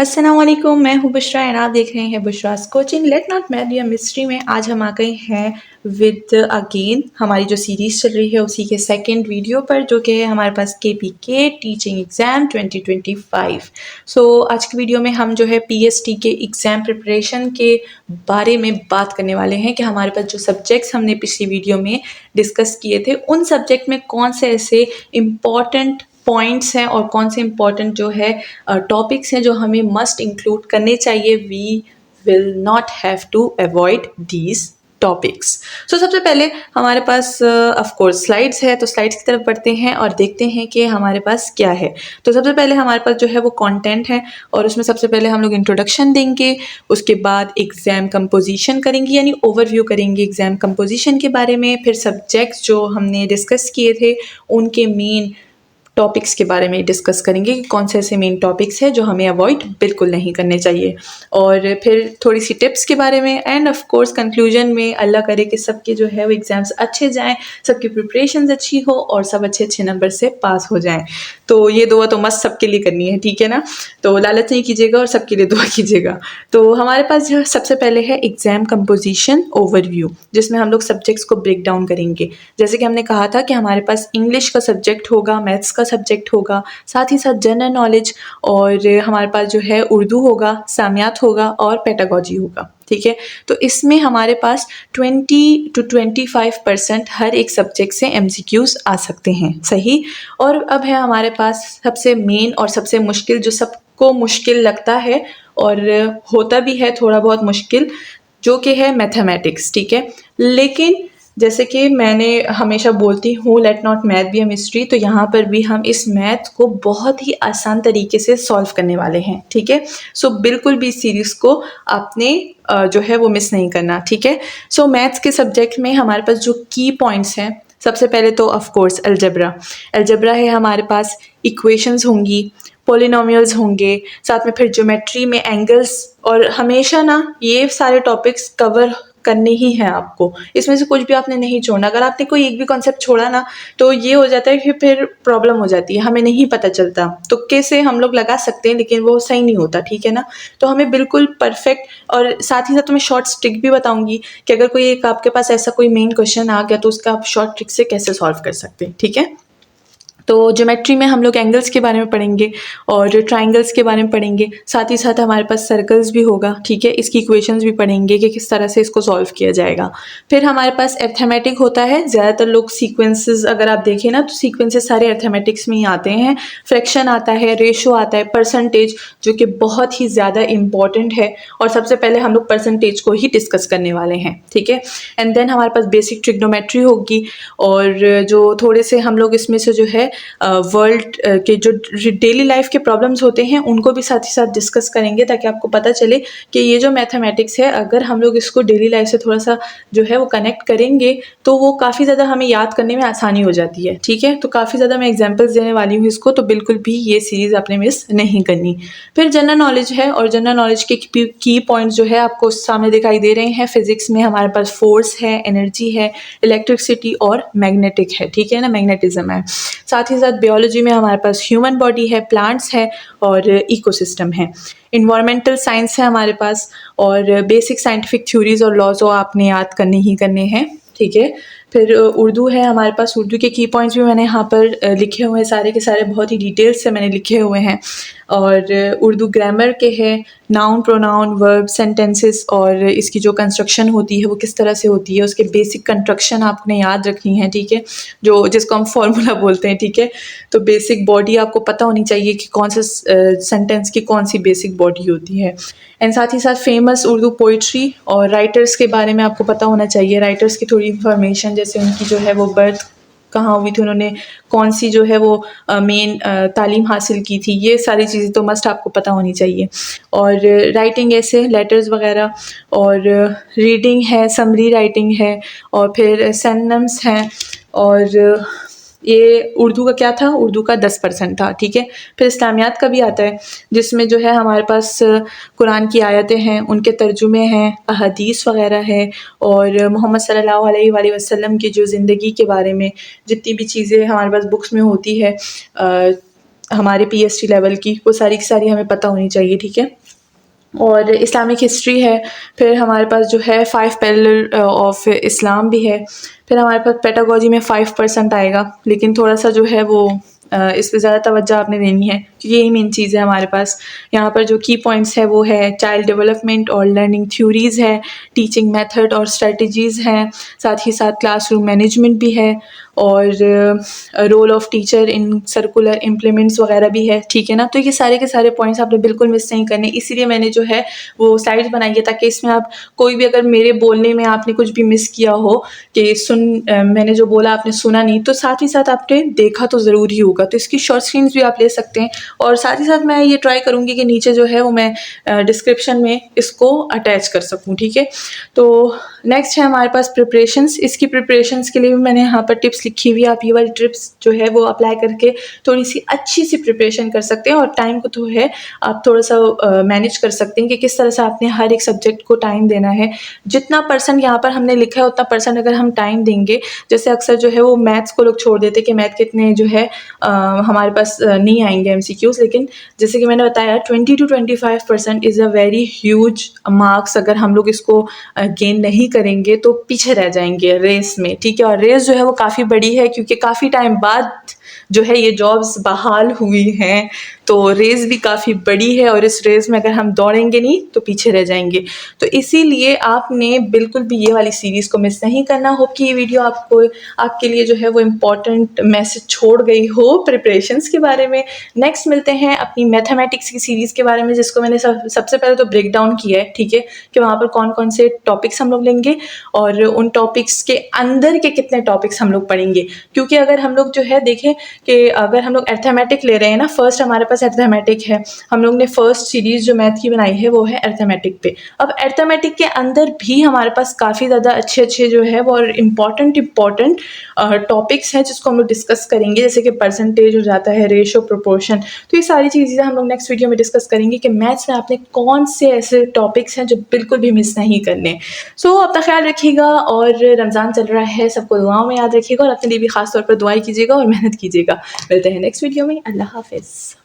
अस्सलाम वालेकुम, मैं हूँ बुशरा एंड आप देख रहे हैं Bushra's coaching. Let not math be a mystery में आज हम आ गए हैं विद अगेन हमारी जो सीरीज़ चल रही है उसी के सेकंड वीडियो पर, जो कि है हमारे पास KPK टीचिंग एग्ज़ाम 2025। आज की वीडियो में हम जो है PST के एग्ज़ाम प्रिपरेशन के बारे में बात करने वाले हैं कि हमारे पास जो सब्जेक्ट्स हमने पिछली वीडियो में डिस्कस किए थे उन सब्जेक्ट में कौन से ऐसे इम्पॉर्टेंट पॉइंट्स हैं और कौन से इम्पॉर्टेंट जो है टॉपिक्स हैं जो हमें मस्ट इंक्लूड करने चाहिए। We will not have to avoid these topics. सबसे पहले हमारे पास ऑफ कोर्स स्लाइड्स है, तो स्लाइड्स की तरफ बढ़ते हैं और देखते हैं कि हमारे पास क्या है। तो सबसे पहले हमारे पास जो है वो कंटेंट है और उसमें सबसे पहले हम लोग इंट्रोडक्शन देंगे, उसके बाद एग्ज़ाम कंपोजिशन करेंगे यानी ओवरव्यू करेंगे एग्ज़ाम कंपोजिशन के बारे में, फिर सब्जेक्ट्स जो हमने डिस्कस किए थे उनके मेन टॉपिक्स के बारे में डिस्कस करेंगे कि कौन से ऐसे मेन टॉपिक्स हैं जो हमें अवॉइड बिल्कुल नहीं करने चाहिए, और फिर थोड़ी सी टिप्स के बारे में, एंड ऑफ कोर्स कंक्लूजन में अल्लाह करे कि सबके जो है वो एग्ज़ाम्स अच्छे जाएं, सबकी प्रिपरेशंस अच्छी हो और सब अच्छे अच्छे नंबर से पास हो जाएं। तो ये दुआ तो मस्त सबके लिए करनी है, ठीक है ना। तो लालच नहीं कीजिएगा और सबके लिए दुआ कीजिएगा। तो हमारे पास जो सबसे पहले है एग्ज़ाम कंपोजिशन ओवरव्यू, जिसमें हम लोग सब्जेक्ट्स को ब्रेक डाउन करेंगे। जैसे कि हमने कहा था कि हमारे पास इंग्लिश का सब्जेक्ट होगा, मैथ्स का सब्जेक्ट होगा, साथ ही साथ जनरल नॉलेज, और हमारे पास जो है उर्दू होगा, सामियात होगा और पेडागॉजी होगा, ठीक है। तो इसमें हमारे पास 20 to 25% हर एक सब्जेक्ट से MCQs आ सकते हैं, सही। और अब है हमारे पास सबसे मेन और सबसे मुश्किल, जो सबको मुश्किल लगता है और होता भी है थोड़ा बहुत मुश्किल, जो कि है मैथमेटिक्स, ठीक है। लेकिन जैसे कि मैंने हमेशा बोलती हूँ late not math be a mystery, तो यहाँ पर भी हम इस मैथ को बहुत ही आसान तरीके से सॉल्व करने वाले हैं, ठीक है। बिल्कुल भी इस सीरीज़ को आपने जो है वो मिस नहीं करना, ठीक है। मैथ्स के सब्जेक्ट में हमारे पास जो की पॉइंट्स हैं, सबसे पहले तो ऑफ कोर्स अलजेब्रा है हमारे पास, इक्वेशंस होंगी, पोलिनोमियल्स होंगे, साथ में फिर ज्योमेट्री में एंगल्स, और हमेशा ना ये सारे टॉपिक्स कवर करने ही हैं आपको, इसमें से कुछ भी आपने नहीं छोड़ना। अगर आपने कोई एक भी कॉन्सेप्ट छोड़ा ना तो ये हो जाता है कि फिर प्रॉब्लम हो जाती है, हमें नहीं पता चलता। तुक्के से हम लोग लगा सकते हैं लेकिन वो सही नहीं होता, ठीक है ना। तो हमें बिल्कुल परफेक्ट, और साथ ही साथ मैं शॉर्ट ट्रिक भी बताऊंगी कि अगर कोई एक आपके पास ऐसा कोई मेन क्वेश्चन आ गया तो उसका आप शॉर्ट ट्रिक से कैसे सॉल्व कर सकते हैं, ठीक है। तो ज्योमेट्री में हम लोग एंगल्स के बारे में पढ़ेंगे और ट्राइंगल्स के बारे में पढ़ेंगे, साथ ही साथ हमारे पास सर्कल्स भी होगा, ठीक है। इसकी इक्वेशंस भी पढ़ेंगे कि किस तरह से इसको सॉल्व किया जाएगा। फिर हमारे पास अर्थमेटिक होता है, ज़्यादातर लोग सीक्वेंसेस अगर आप देखें ना तो सीक्वेंसेस सारे अर्थमेटिक्स में ही आते हैं। फ्रैक्शन आता है, रेशो आता है, परसेंटेज, जो कि बहुत ही ज़्यादा इंपॉर्टेंट है, और सबसे पहले हम लोग परसेंटेज को ही डिस्कस करने वाले हैं, ठीक है। एंड देन हमारे पास बेसिक ट्रिग्नोमेट्री होगी, और जो थोड़े से हम लोग इसमें से जो है वर्ल्ड के जो डेली लाइफ के प्रॉब्लम्स होते हैं उनको भी साथ ही साथ डिस्कस करेंगे, ताकि आपको पता चले कि ये जो मैथमेटिक्स है अगर हम लोग इसको डेली लाइफ से थोड़ा सा जो है वो कनेक्ट करेंगे तो वो काफ़ी ज़्यादा हमें याद करने में आसानी हो जाती है, ठीक है। तो काफ़ी ज़्यादा मैं एग्जांपल्स देने वाली हूँ इसको, तो बिल्कुल भी ये सीरीज़ आपने मिस नहीं करनी। फिर जनरल नॉलेज है, और जनरल नॉलेज के की पॉइंट्स जो है आपको सामने दिखाई दे रहे हैं। फिजिक्स में हमारे पास फोर्स है, एनर्जी है, इलेक्ट्रिसिटी और मैग्नेटिक है, ठीक है ना, मैग्नेटिज्म है। साथ ही साथ बायोलॉजी में हमारे पास ह्यूमन बॉडी है, प्लांट्स है और इकोसिस्टम है। इन्वायरमेंटल साइंस है हमारे पास, और बेसिक साइंटिफिक थ्योरीज और लॉज आपने याद करने ही करने हैं, ठीक है। फिर उर्दू है हमारे पास, उर्दू के की पॉइंट्स भी मैंने यहाँ पर लिखे हुए हैं, सारे के सारे बहुत ही डिटेल्स से मैंने लिखे हुए हैं। और उर्दू ग्रामर के हैं, नाउन, प्रोनाउन, वर्ब, सेंटेंसेस, और इसकी जो कंस्ट्रक्शन होती है वो किस तरह से होती है, उसके बेसिक कंस्ट्रक्शन आपने याद रखनी है, ठीक है, जो जिसको हम फॉर्मूला बोलते हैं, ठीक है। तो बेसिक बॉडी आपको पता होनी चाहिए कि कौन से सेंटेंस की कौन सी बेसिक बॉडी होती है। एंड साथ ही साथ फेमस उर्दू पोइट्री और राइटर्स के बारे में आपको पता होना चाहिए, राइटर्स की थोड़ी इन्फॉर्मेशन, जैसे उनकी जो है वो बर्थ कहाँ हुई थी, उन्होंने कौन सी जो है वो मेन तालीम हासिल की थी, ये सारी चीज़ें तो मस्ट आपको पता होनी चाहिए। और राइटिंग ऐसे लेटर्स वगैरह, और रीडिंग है, समरी राइटिंग है, और फिर सिनोनिम्स हैं, और ये उर्दू का क्या था, उर्दू का 10% था, ठीक है। फिर इस्लामियात का भी आता है, जिसमें जो है हमारे पास कुरान की आयतें हैं, उनके तर्जुमे हैं, अहदीस वगैरह है, और मोहम्मद सल्लल्लाहु अलैहि वसल्लम की जो ज़िंदगी के बारे में जितनी भी चीज़ें हमारे पास बुक्स में होती है, हमारे PhD लेवल की, वो सारी की सारी हमें पता होनी चाहिए, ठीक है। और इस्लामिक हिस्ट्री है, फिर हमारे पास जो है 5 पिलर ऑफ इस्लाम भी है, फिर हमारे पास पेडागोजी में 5% आएगा, लेकिन थोड़ा सा जो है वो इस पे ज़्यादा तवज्जो आपने देनी है क्योंकि यही मेन चीज़ है हमारे पास। यहाँ पर जो की पॉइंट्स है वो है चाइल्ड डेवलपमेंट और लर्निंग थ्योरीज़ है, टीचिंग मेथड और स्ट्रेटजीज़ हैं, साथ ही साथ क्लासरूम मैनेजमेंट भी है और role of teacher in circular implements वगैरह भी है, ठीक है ना। तो ये सारे के सारे पॉइंट्स आपने बिल्कुल मिस नहीं करने, इसीलिए मैंने जो है वो स्लाइड्स बनाई है ताकि इसमें आप कोई भी अगर मेरे बोलने में आपने कुछ भी मिस किया हो कि मैंने जो बोला आपने सुना नहीं, तो साथ ही साथ आपने देखा तो ज़रूर ही होगा। तो इसकी शॉर्ट स्क्रीन्स भी आप ले सकते हैं और साथ ही साथ मैं ये ट्राई करूँगी कि नीचे जो है वो मैं डिस्क्रिप्शन में इसको अटैच कर सकूँ, ठीक है। तो नेक्स्ट है हमारे पास प्रिपरेशंस। इसकी प्रिपरेशंस के लिए भी मैंने यहाँ पर टिप्स लिखी हुई है, आप ये वाली टिप्स जो है वो अप्लाई करके थोड़ी सी अच्छी सी प्रिपरेशन कर सकते हैं और टाइम को तो है आप थोड़ा सा मैनेज कर सकते हैं कि किस तरह से आपने हर एक सब्जेक्ट को टाइम देना है। जितना परसेंट यहाँ पर हमने लिखा है उतना परसेंट अगर हम टाइम देंगे, जैसे अक्सर जो है वो मैथ्स को लोग छोड़ देते कि मैथ कितने जो है हमारे पास नहीं आएंगे MCQs, लेकिन जैसे कि मैंने बताया 20 to 25% is a very huge marks. अगर हम लोग इसको गेन नहीं करेंगे तो पीछे रह जाएंगे रेस में, ठीक है। और रेस जो है वो काफ़ी बड़ी है क्योंकि काफ़ी टाइम बाद जो है ये जॉब्स बहाल हुई हैं, तो रेस भी काफ़ी बड़ी है और इस रेस में अगर हम दौड़ेंगे नहीं तो पीछे रह जाएंगे। तो इसीलिए आपने बिल्कुल भी ये वाली सीरीज़ को मिस नहीं करना। होप कि ये वीडियो आपके लिए जो है वो इम्पॉर्टेंट मैसेज छोड़ गई हो प्रिपरेशंस के बारे में। नेक्स्ट मिलते हैं अपनी मैथमेटिक्स की सीरीज़ के बारे में, जिसको मैंने सबसे पहले तो ब्रेक डाउन किया है, ठीक है, कि वहाँ पर कौन कौन से टॉपिक्स हम लोग लेंगे और उन टॉपिक्स के अंदर के कितने टॉपिक्स हम लोग पढ़ेंगे। क्योंकि अगर हम लोग जो है देखें कि अगर हम लोग अर्थमेटिक ले रहे हैं ना, फर्स्ट हमारे पास अर्थमेटिक है, हम लोग ने फर्स्ट सीरीज़ जो मैथ की बनाई है वो है अर्थमेटिक पे। अब अर्थमेटिक के अंदर भी हमारे पास काफ़ी ज़्यादा अच्छे जो है वो इम्पॉर्टेंट टॉपिक्स हैं जिसको हम लोग डिस्कस करेंगे, जैसे कि परसेंटेज हो जाता है, रेशो, प्रोपोर्शन। तो ये सारी चीज़ें हम लोग नेक्स्ट वीडियो में डिस्कस करेंगे कि मैथ्स में आपने कौन से ऐसे टॉपिक्स हैं जो बिल्कुल भी मिस नहीं करने। सो अपना ख्याल रखिएगा और रमज़ान चल रहा है, सबको दुआओं में याद रखिएगा और अपने लिए भी खास तौर पर दुआई कीजिएगा और मेहनत कीजिएगा। मिलते हैं नेक्स्ट वीडियो में। अल्लाह हाफिज़।